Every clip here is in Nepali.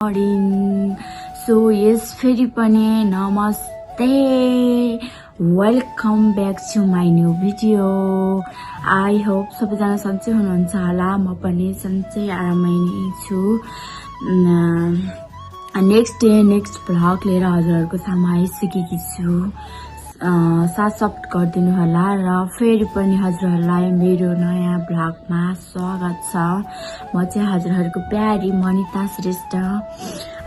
मर्निङ सो यस फेरि पनि नमस्ते welcome back to my new video I hope सबैजना सन्चै हुनुहुन्छ होला म पनि सन्चै आरामै नै छु नेक्स्ट डे नेक्स्ट भ्लग लिएर हजुरहरूको सामु आइसकेकी छु साथ सपोर्ट गरिदिनु होला र फेरि पनि हजुरहरूलाई मेरो नयाँ भ्लगमा स्वागत छ म चाहिँ हजुरहरूको प्यारी मनिता श्रेष्ठ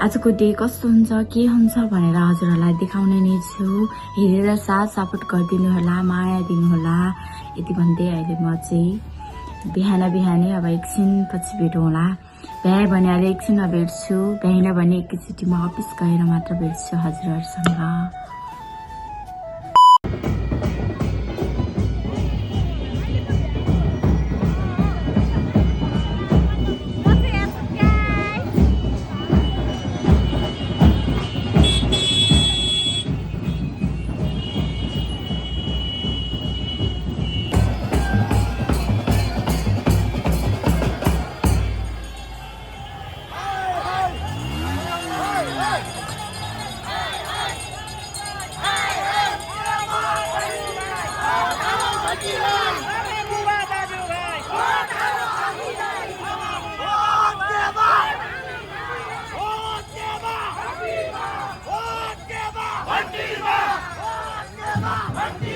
आजको डे कस्तो हुन्छ के हुन्छ भनेर हजुरहरूलाई देखाउने नै छु हेरेर साथ सपोर्ट गरिदिनु होला माया दिनु होला यति भन्दै अहिले म चाहिँ बिहानै अब एकछिन पछि भेटौँ होला भ्याए भने अहिले एकछिनमा भेट्छु भ्याइन भने एकैचोटि म अफिस गएर मात्र भेट्छु हजुरहरूसँग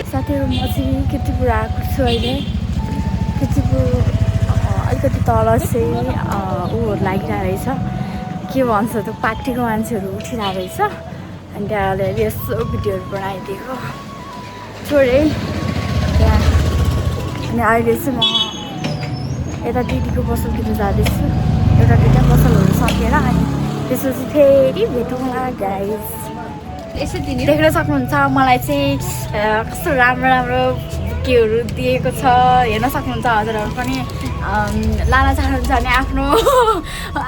साथीहरू म चाहिँ किर्तिपुर आएको छु अहिले किर्तिपुर अलिकति तल चाहिँ ऊहरू लागिरहेको रहेछ के भन्छ त्यो पार्टीको मान्छेहरू उठिरहेको रहेछ अनि त्यहाँ अलिअलि यसो भिडियोहरू बनाइदिएको छोडेँ त्यहाँ अनि अहिले चाहिँ म यता दिदीको पसलतिर जाँदैछु एउटा दुईवटा पसलहरू सकेर अनि त्यसपछि फेरि भेटौँला गाइस यसो देख्न सक्नुहुन्छ मलाई चाहिँ कस्तो राम्रो केहरू दिएको छ हेर्न सक्नुहुन्छ हजुरहरू पनि लान चाहनुहुन्छ भने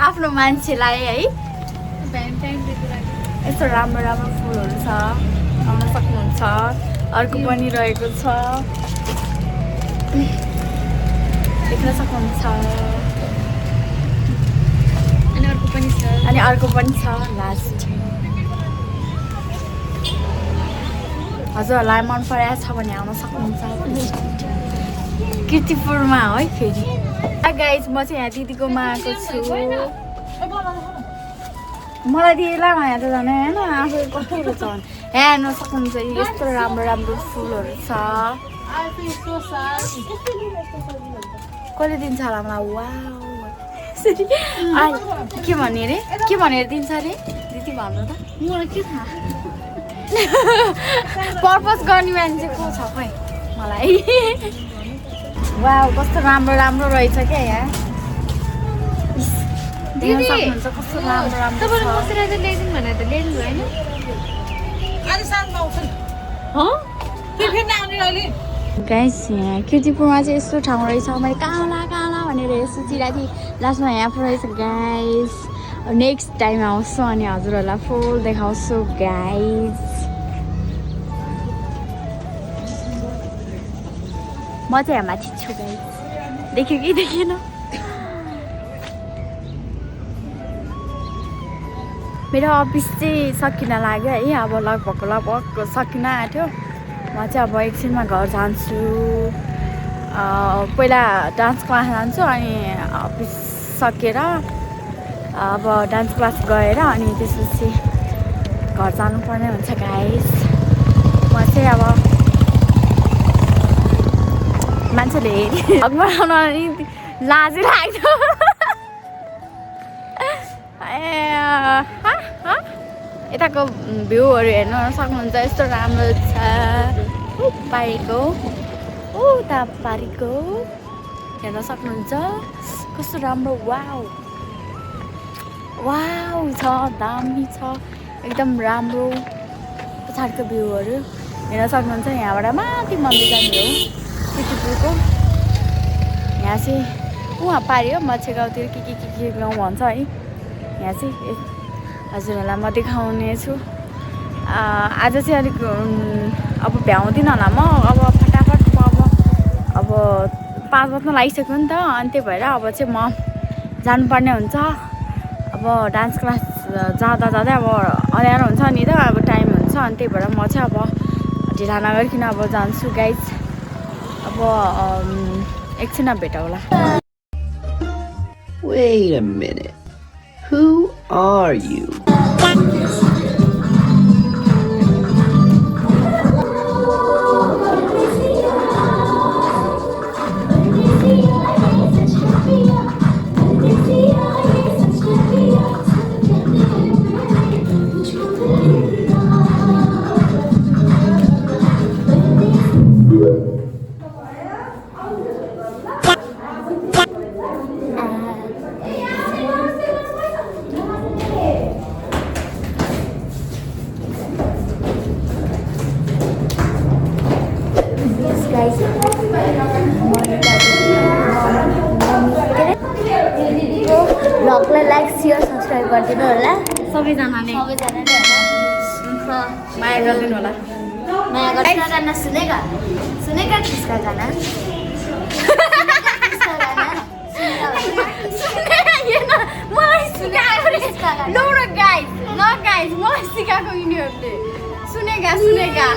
आफ्नो मान्छेलाई है यस्तो राम्रो फुलहरू छ लाउन सक्नुहुन्छ अर्को पनि रहेको छ देख्न सक्नुहुन्छ अनि अर्को पनि छ लास्ट हजुरहरूलाई मन परेको छ भने आउन सक्नुहुन्छ किर्तिपुरमा है फेरि गाइज म चाहिँ यहाँ दिदीकोमा आएको छु मलाई दिदीलाई यहाँ त झन् होइन आफू कस्तो छ यहाँ हेर्न सक्नुहुन्छ यस्तो राम्रो फुलहरू छ कसले दिन्छ होला मलाई वा के भने अरे के भनेर दिन्छ अरे दिदी भन्नु त मलाई के थाहा पर्पज गर्ने मान्छे को छ खै मलाई वा कस्तो राम्रो रहेछ क्या यहाँ देख्न सक्नुहुन्छ कस्तो राम्रो गाइस यहाँ किर्तिपुरमा चाहिँ यस्तो ठाउँ रहेछ मैले कहाँ भनेर सोचिरहेको थिएँ लास्टमा यहाँ पो रहेछ गाइस नेक्स्ट टाइम आउँछु अनि हजुरहरूलाई फुल देखाउँछु गाइस म चाहिँ यहाँ माथि छु गाइस देख्यो कि देखेन मेरो अफिस चाहिँ सकिन लाग्यो है अब लगभग सकिन आँट्यो म चाहिँ अब एकछिनमा घर जान्छु पहिला डान्स क्लास जान्छु अनि अफिस सकेर अब डान्स क्लास गएर अनि त्यसपछि घर जानुपर्ने हुन्छ गाइस म चाहिँ अब मान्छेले हेरि बनाउन लाजै लाग्छ यताको भ्यूहरू हेर्न सक्नुहुन्छ यस्तो राम्रो छ पारीको हेर्न सक्नुहुन्छ कस्तो राम्रो वाउ छ दामी छ एकदम राम्रो पछाडिको भ्यूहरू हेर्न सक्नुहुन्छ यहाँबाट माथि मन्दिर जाने हो किर्तिपुरको यहाँ चाहिँ उहाँ पारि हो मच्छे गाउँतिर के गाउँ भन्छ है यहाँ चाहिँ हजुरहरूलाई म देखाउने छु आज चाहिँ अलिक अब भ्याउँदिनँ होला म अब फटाफट अब 5 बज्न लागिसक्यो नि त अनि त्यही भएर अब चाहिँ म जानुपर्ने हुन्छ अब डान्स क्लास जाँदा जाँदै अब अँध्यारो हुन्छ नि त अब टाइम हुन्छ अनि त्यही भएर म चाहिँ अब ढिला नगरिकन अब जान्छु गाइज अब एकछिनमा भेटौँला Wait a minute. Who are you? भ्लगलाई लाइक सेयर सब्सक्राइब गरिदिनु होला सबैजनाले माया गरिदिनु होला माया गर्छ गाना सुनेगा सुनेगा किसका गाना मलाई सिकाएको मलाई सिकाएको यिनीहरूले सुनेगा सुनेगा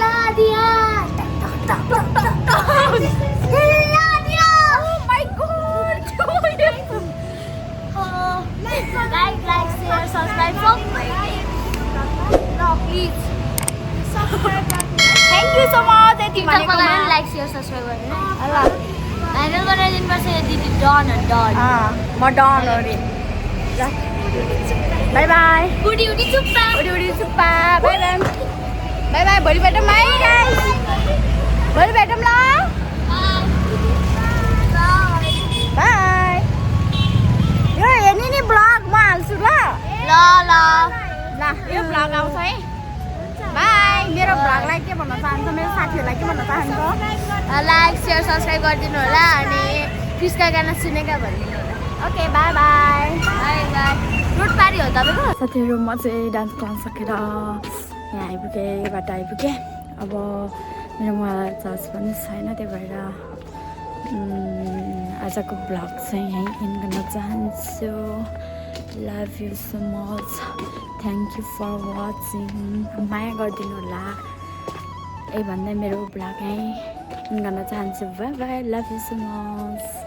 like, share, subscribe. No, please. Subscribe. Thank you so much. यति TikTok भनेकोमा मा like, share, subscribe गर्नु ल भाइरल बनाइदिनु पर्छ यो दिदी डन म डन हो रे बाई बाई उडी उडी चुप्पा उडी Suppa by by by by भोलि भेटौँ है गाइस भोलि भेटौँ ल बाई यो हेर्ने नि ब्लग म हाल्छु ल ल ल ल यो ब्लग आउँछ है बाई मेरो ब्लगलाई के भन्न चाहन्छ मेरो साथीहरूलाई के भन्न चाहन्छ लाइक सेयर सब्सक्राइब गरिदिनु होला अनि कृष्ण गाना सुनेका भनिदिनु होला okay by by by by road पारी हो तपाईँको साथीहरू म चाहिँ डान्स क्लास सकेर यहाँ आइपुगेँ यहीबाट आइपुगेँ अब मेरोमा चार्ज पनि छैन त्यही भएर आजको ब्लग चाहिँ यहीँ एन्ड गर्न चाहन्छु love you so much thank you for watching माया गरिदिनु होला यही भन्दै मेरो ब्लग यहीँ एन्ड गर्न चाहन्छु by by love you so much